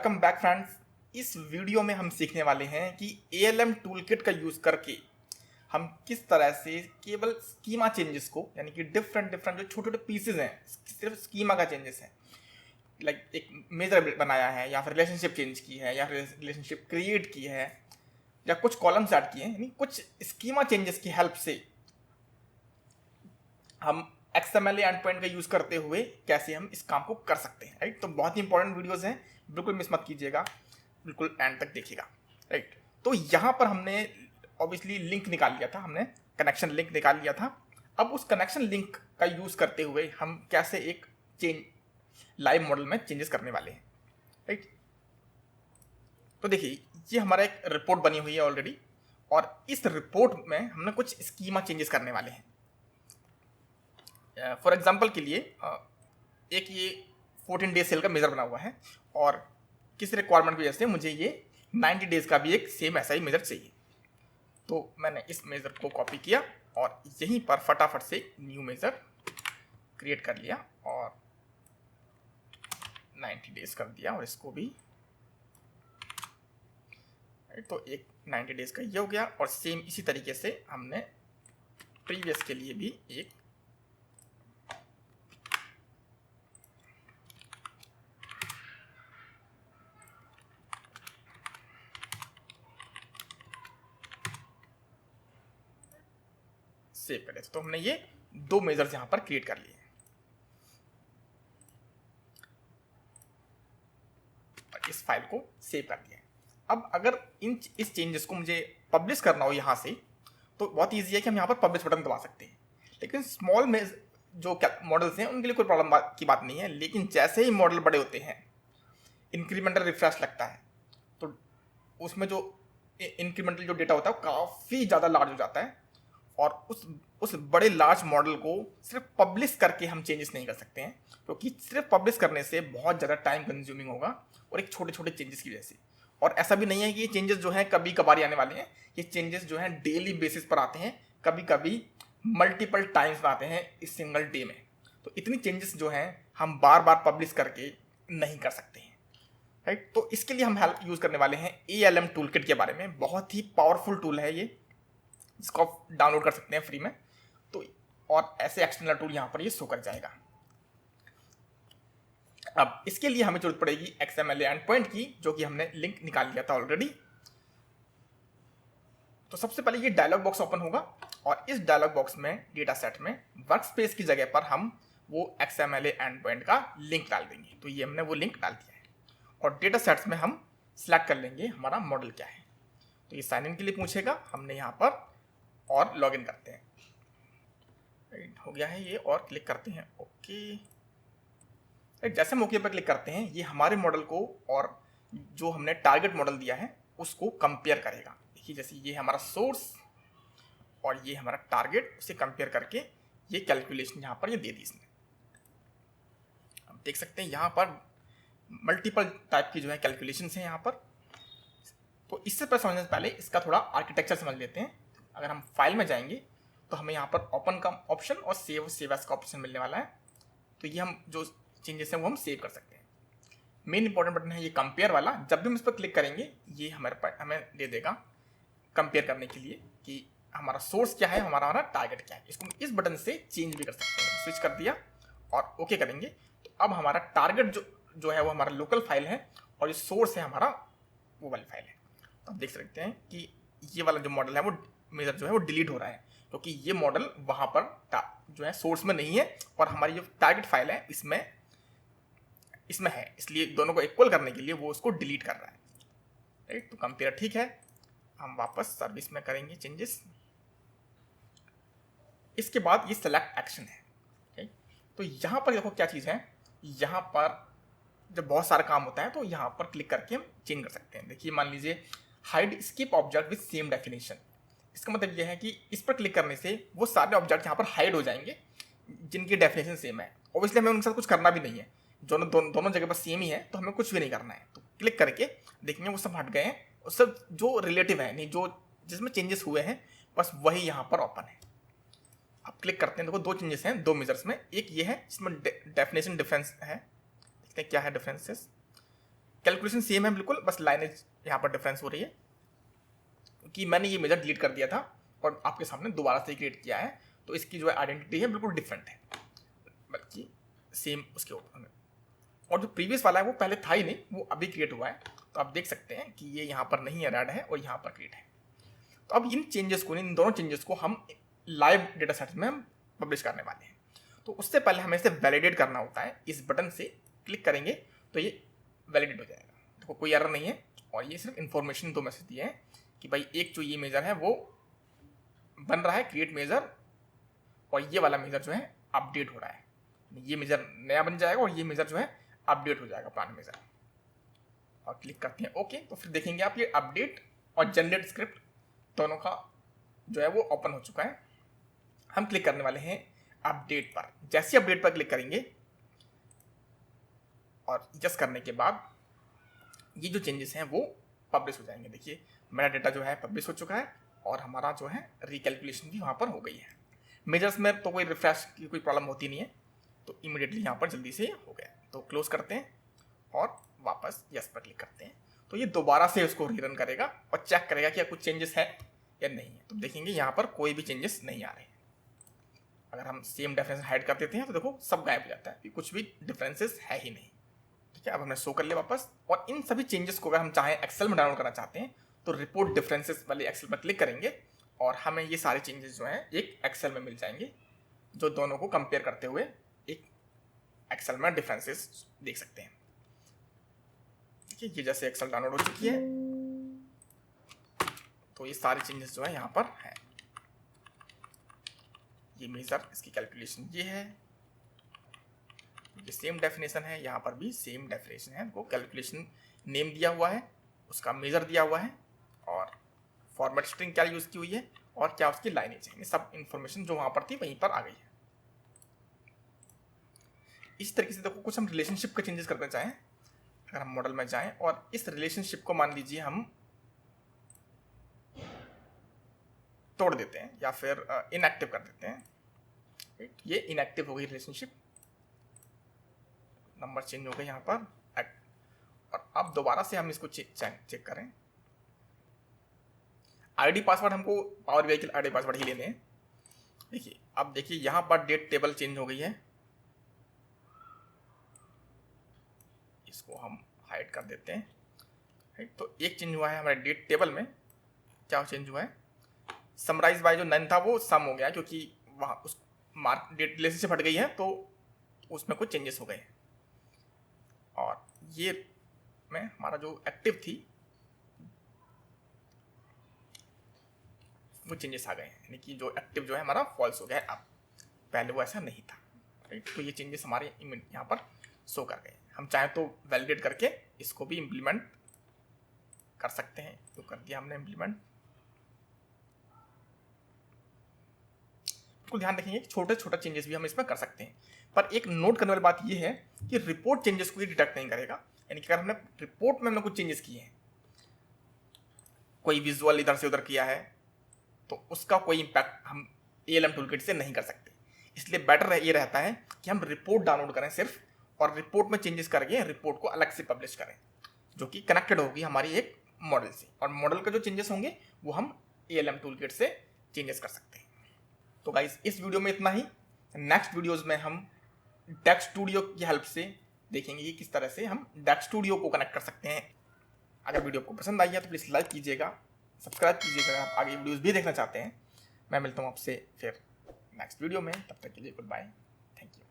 Welcome back friends. इस video में हम सीखने वाले हैं कि ALM टूलकिट का यूज़ करके हम किस तरह से केवल स्कीमा चेंजेस को, यानी कि डिफरेंट जो छोटे छोटे पीसेज हैं, सिर्फ स्कीमा का चेंजेस है, लाइक एक मेजर बनाया है या फिर रिलेशनशिप चेंज की है या फिर रिलेशनशिप क्रिएट की है या कुछ कॉलम्स ऐड किए हैं, यानी कुछ स्कीमा चेंजेस की हेल्प से हम XML एंड पॉइंट का यूज़ करते हुए कैसे हम इस काम को कर सकते हैं। राइट, तो बहुत ही इंपॉर्टेंट वीडियोस हैं, बिल्कुल मिस मत कीजिएगा, बिल्कुल एंड तक देखिएगा। राइट, तो यहाँ पर हमने ऑब्वियसली लिंक निकाल लिया था, हमने कनेक्शन लिंक निकाल लिया था। अब उस कनेक्शन लिंक का यूज़ करते हुए हम कैसे एक चेंज लाइव मॉडल में चेंजेस करने वाले हैं। राइट, तो देखिए ये हमारा एक रिपोर्ट बनी हुई है ऑलरेडी, और इस रिपोर्ट में हमने कुछ स्कीमा चेंजेस करने वाले हैं। फॉर एग्जाम्पल के लिए एक ये 14 डेज सेल का मेजर बना हुआ है और किसी रिक्वायरमेंट की वजह से मुझे ये 90 डेज का भी एक सेम ऐसा ही मेजर चाहिए। तो मैंने इस मेजर को कॉपी किया और यहीं पर फटाफट से न्यू मेजर क्रिएट कर लिया और 90 डेज कर दिया, और इसको भी तो एक 90 डेज का ये हो गया। और सेम इसी तरीके से हमने प्रीवियस के लिए भी एक सेव कर लिया। तो हमने ये दो मेजर्स यहां पर क्रिएट कर लिए और इस फाइल को सेव कर दिया। अब अगर इस चेंजेस को मुझे पब्लिश करना हो यहां से, तो बहुत ईजी है कि हम यहां पर पब्लिश बटन दबा सकते हैं। लेकिन स्मॉल में जो मॉडल्स हैं उनके लिए कोई प्रॉब्लम की बात नहीं है। लेकिन जैसे ही मॉडल बड़े होते हैं, इंक्रीमेंटल रिफ्रेश लगता है, तो उसमें जो इंक्रीमेंटल जो डेटा होता है वो काफ़ी ज़्यादा लार्ज हो जाता है, और उस बड़े लार्ज मॉडल को सिर्फ पब्लिश करके हम चेंजेस नहीं कर सकते हैं, क्योंकि सिर्फ पब्लिश करने से बहुत ज़्यादा टाइम कंज्यूमिंग होगा, और एक छोटे छोटे चेंजेस की वजह से। और ऐसा भी नहीं है कि ये चेंजेस जो हैं कभी कभार ही आने वाले हैं, ये चेंजेस जो हैं डेली बेसिस पर आते हैं, कभी कभी मल्टीपल टाइम्स आते हैं इस सिंगल डे में। तो इतनी चेंजेस जो हैं हम बार बार पब्लिश करके नहीं कर सकते हैं। राइट, तो इसके लिए हम हेल्प यूज़ करने वाले हैं ALM टूलकिट के बारे में। बहुत ही पावरफुल टूल है ये, इसको आप डाउनलोड कर सकते हैं फ्री में। तो और ऐसे एक्सटर्नल टूल यहाँ पर ये शो कर जाएगा। अब इसके लिए हमें जरूरत पड़ेगी XML एंड पॉइंट की, जो कि हमने लिंक निकाल लिया था ऑलरेडी। तो सबसे पहले ये डायलॉग बॉक्स ओपन होगा, और इस डायलॉग बॉक्स में डेटा सेट में वर्क स्पेस की जगह पर हम वो XML एंड पॉइंट का लिंक डाल देंगे। तो ये हमने वो लिंक डाल दिया है, और डेटा सेट्स में हम सिलेक्ट कर लेंगे हमारा मॉडल क्या है। तो ये साइन इन के लिए पूछेगा, हमने यहाँ पर और लॉग इन करते हैं। हो गया है ये, और क्लिक करते हैं ओके। जैसे हम ओके पर क्लिक करते हैं, ये हमारे मॉडल को और जो हमने टारगेट मॉडल दिया है उसको कंपेयर करेगा। देखिए, जैसे ये हमारा सोर्स और ये हमारा टारगेट, उसे कंपेयर करके ये कैलकुलेशन यहाँ पर ये दे दी इसने। अब देख सकते हैं यहाँ पर मल्टीपल टाइप की जो है कैलकुलेशंस हैं यहाँ पर। तो इससे समझने से पहले इसका थोड़ा आर्किटेक्चर समझ लेते हैं। अगर हम फाइल में जाएंगे तो हमें यहाँ पर ओपन का ऑप्शन और सेव एज का ऑप्शन मिलने वाला है। तो ये हम जो चेंजेस हैं वो हम सेव कर सकते हैं। मेन इंपॉर्टेंट बटन है ये कंपेयर वाला। जब भी हम इस पर क्लिक करेंगे, ये हमें दे देगा कंपेयर करने के लिए कि हमारा सोर्स क्या है, हमारा टारगेट क्या है। इसको इस बटन से चेंज भी कर सकते हैं। स्विच कर दिया और ओके करेंगे, तो अब हमारा टारगेट जो है वो हमारा लोकल फाइल है, और ये सोर्स है हमारा वो वाली फाइल है। तो आप देख सकते हैं कि ये वाला जो मॉडल है वो मेजर जो है वो डिलीट हो रहा है, क्योंकि ये मॉडल वहाँ पर जो है सोर्स में नहीं है, और हमारी जो टारगेट फाइल है इसमें है, इसलिए दोनों को इक्वल करने के लिए वो उसको डिलीट कर रहा है। राइट, तो कंपेयर ठीक है। हम वापस सर्विस में करेंगे चेंजेस। इसके बाद ये सेलेक्ट एक्शन है। ठीक, तो यहाँ पर देखो क्या चीज़ है, यहाँ पर जब बहुत सारा काम होता है तो यहाँ पर क्लिक करके हम चेंज कर सकते हैं। देखिए, मान लीजिए hide skip object with same definition. इसका मतलब यह है कि इस पर क्लिक करने से वो सारे ऑब्जेक्ट यहाँ पर हाइड हो जाएंगे जिनकी डेफिनेशन सेम है। ऑब्वियसली हमें उनके साथ कुछ करना भी नहीं है, दोनों जगह पर सेम ही है, तो हमें कुछ भी नहीं करना है। तो क्लिक करके देखेंगे वो सब हट गए हैं, और सब जो रिलेटिव है, नहीं जो जिसमें चेंजेस हुए हैं, बस वही यहाँ पर ओपन है। आप क्लिक करते हैं, देखो दो चेंजेस हैं दो मेजर्स में। एक ये है जिसमें डेफिनेशन डिफरेंस है, देखते हैं क्या है डिफरेंसेस। कैलकुलेशन सेम है बिल्कुल, बस लाइनेज यहाँ पर डिफरेंस हो रही है कि मैंने ये मेजर डिलीट कर दिया था और आपके सामने दोबारा से क्रिएट किया है, तो इसकी जो है आइडेंटिटी है बिल्कुल डिफरेंट है, बल्कि सेम उसके ऊपर। और जो प्रीवियस वाला है वो पहले था ही नहीं, वो अभी क्रिएट हुआ है। तो आप देख सकते हैं कि ये यहाँ पर नहीं है, रेड है, और यहाँ पर क्रिएट है। तो अब इन चेंजेस को, इन दोनों चेंजेस को हम लाइव डेटा सेट में हम पब्लिश करने वाले हैं। तो उससे पहले हमें इसे वैलिडेट करना होता है। इस बटन से क्लिक करेंगे तो ये वैलिडेट हो जाएगा। देखो कोई एरर नहीं है, और ये सिर्फ इन्फॉर्मेशन दो मैसेज दिए हैं कि भाई एक जो ये मेजर है वो बन रहा है क्रिएट मेजर, और ये वाला मेजर जो है अपडेट हो रहा है। ये मेजर नया बन जाएगा और ये मेजर जो है अपडेट हो जाएगा पुराना मेजर। और क्लिक करते हैं ओके, तो फिर देखेंगे आप ये अपडेट और जनरेट स्क्रिप्ट दोनों का जो है वो ओपन हो चुका है। हम क्लिक करने वाले हैं अपडेट पर। जैसे अपडेट पर क्लिक करेंगे और जस्ट करने के बाद ये जो चेंजेस हैं वो पब्लिश हो जाएंगे। देखिए मेरा डेटा जो है पब्लिश हो चुका है, और हमारा जो है रिकैलकुलेशन भी वहाँ पर हो गई है। मेजर्स में तो कोई रिफ्रेश की कोई प्रॉब्लम होती नहीं है, तो इमीडिएटली यहाँ पर जल्दी से हो गया। तो क्लोज करते हैं और वापस यस पर क्लिक करते हैं, तो ये दोबारा से उसको रीरन करेगा और चेक करेगा कि कुछ चेंजेस है या नहीं है। तो देखेंगे यहाँ पर कोई भी चेंजेस नहीं आ रहे हैं। अगर हम सेम डिफरेंस हाइड कर देते हैं तो देखो सब गायब हो जाता है कि कुछ भी डिफरेंसेस है ही नहीं। ठीक है, अब हमने शो कर लिया वापस। और इन सभी चेंजेस को अगर हम चाहें एक्सेल में डाउनलोड करना चाहते हैं तो रिपोर्ट डिफरेंसेस वाले एक्सेल पर क्लिक करेंगे, और हमें ये सारे चेंजेस जो हैं एक एक्सेल में मिल जाएंगे, जो दोनों को कंपेयर करते हुए एक एक्सेल में डिफरेंसेस देख सकते हैं। ठीक है, ये जैसे एक्सेल डाउनलोड हो चुकी है, तो ये सारे चेंजेस जो है यहाँ पर हैं। ये मेजर, इसकी कैलकुलेशन ये है, ये सेम डेफिनेशन है, यहाँ पर भी सेम डेफिनेशन है। को कैलकुलेशन नेम दिया हुआ है, उसका मेजर दिया हुआ है, और फॉर्मेट स्ट्रिंग क्या यूज़ की हुई है, और क्या उसकी लाइनेज है। ये सब इंफॉर्मेशन जो वहाँ पर थी वहीं पर आ गई है। इस तरीके से देखो कुछ हम रिलेशनशिप के चेंजेस करना चाहें, अगर हम मॉडल में जाएं और इस रिलेशनशिप को मान लीजिए हम तोड़ देते हैं या फिर इनएक्टिव कर देते हैं। ये इनएक्टिव हो गई रिलेशनशिप, नंबर चेंज हो गए यहाँ पर। और अब दोबारा से हम इसको चेक करें। आईडी पासवर्ड हमको पावर बीआई के आईडी पासवर्ड ही लेने हैं। देखिए अब देखिए यहाँ पर डेट टेबल चेंज हो गई है, इसको हम हाइड कर देते हैं। तो एक चेंज हुआ है हमारे डेट टेबल में। क्या चेंज हुआ है, समराइज बाय जो नन था वो सम हो गया, क्योंकि वहाँ उस मार्क डेट रिलेशनशिप हट गई है, तो उसमें कुछ चेंजेस हो गए हैं। और ये में हमारा जो एक्टिव थी वो चेंजेस आ गए हैं, यानी कि जो एक्टिव जो है हमारा फॉल्स हो गया है। अब पहले वो ऐसा नहीं था। राइट, तो ये चेंजेस हमारे यहाँ पर शो कर गए। हम चाहें तो वैलिडेट करके इसको भी इम्प्लीमेंट कर सकते हैं, तो कर दिया हमने इम्प्लीमेंट। बिल्कुल ध्यान रखेंगे छोटे छोटे चेंजेस भी हम इसमें कर सकते हैं, पर एक नोट करने वाली बात ये है कि रिपोर्ट चेंजेस को ये डिटेक्ट नहीं करेगा। यानी कि अगर हमने रिपोर्ट में हमने कुछ चेंजेस किए हैं, कोई विजुअल इधर से उधर किया है, तो उसका कोई इम्पैक्ट हम ALM टूलकिट से नहीं कर सकते। इसलिए बेटर ये रहता है कि हम रिपोर्ट डाउनलोड करें सिर्फ, और रिपोर्ट में चेंजेस करके रिपोर्ट को अलग से पब्लिश करें, जो कि कनेक्टेड होगी हमारी एक मॉडल से, और मॉडल का जो चेंजेस होंगे वो हम ALM टूलकिट से चेंजेस कर सकते हैं। तो गाइस इस वीडियो में इतना ही। नेक्स्ट वीडियोस में हम डेक्स स्टूडियो की हेल्प से देखेंगे कि किस तरह से हम डेक्स स्टूडियो को कनेक्ट कर सकते हैं। अगर वीडियो आपको पसंद आई है तो प्लीज़ लाइक कीजिएगा, सब्सक्राइब कीजिएगा अगर आप आगे वीडियोस भी देखना चाहते हैं। मैं मिलता हूँ आपसे फिर नेक्स्ट वीडियो में, तब तक के लिए गुड बाय, थैंक यू।